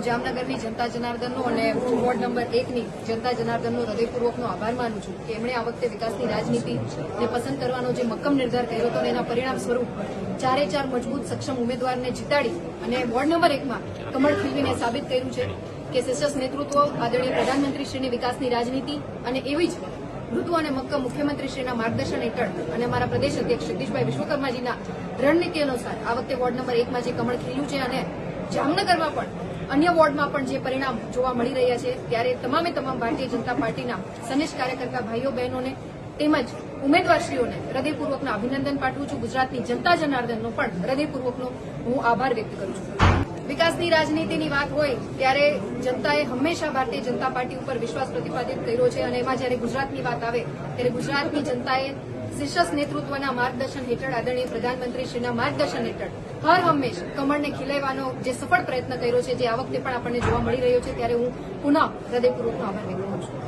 જામનગરની જનતા જનાર્દનનો અને ward number 1ની જનતા જનાર્દનનો હૃદયપૂર્વકનો આભાર માનું છું કે એમણે આ વખતે વિકાસની રાજનીતિને પસંદ કરવાનો જે મક્કમ નિર્ધાર કર્યો હતો અને એના પરિણામ સ્વરૂપ 4 મજબૂત સક્ષમ ઉમેદવારને જીતાડી અને વોર્ડ નંબર 1માં કમળ ખીલવીને સાબિત કર્યું છે કે સશસ્ત્ર નેતૃત્વ, આદરણીય પ્રધાનમંત્રીશ્રીની વિકાસની રાજનીતિ અને એવી જ મૃદુ અને મક્કમ મુખ્યમંત્રીશ્રીના માર્ગદર્શન હેઠળ અને અમારા પ્રદેશ અધ્યક્ષ જગદીશભાઈ વિશ્વકર્માજીના રણનીતિ અનુસાર આ વખતે વોર્ડ નંબર 1માં જે કમળ ખીલ્યું છે અને જામનગરમાં પણ અન્ય વોર્ડમાં પણ જે પરિણામ જોવા મળી રહ્યા છે ત્યારે તમામ ભારતીય જનતા પાર્ટીના સનેશ કાર્યકર્તા ભાઈઓ બહેનોને તેમજ ઉમેદવારશ્રીઓને હૃદયપૂર્વકનો અભિનંદન પાઠવું છું. ગુજરાતની જનતા જનાર્દનનો પણ હૃદયપૂર્વકનો હું આભાર વ્યક્ત કરું છું. વિકાસની રાજનીતિની વાત હોય ત્યારે જનતાએ હંમેશા ભારતીય જનતા પાર્ટી ઉપર વિશ્વાસ પ્રતિપાદિત કર્યો છે અને એમાં જયારે ગુજરાતની વાત આવે ત્યારે ગુજરાતની જનતાએ સશસ્ત્ર નેતૃત્વના માર્ગદર્શન હેઠળ આદરણીય પ્રધાનમંત્રીશ્રીના માર્ગદર્શન હેઠળ હર હંમેશ કમળને ખીલવવાનો જે સફળ પ્રયત્ન કર્યો છે જે આ વખતે પણ આપણને જોવા મળી રહ્યો છે ત્યારે હું પુનઃ હૃદયપૂર્વકનો આભાર વ્યક્ત કરું છું.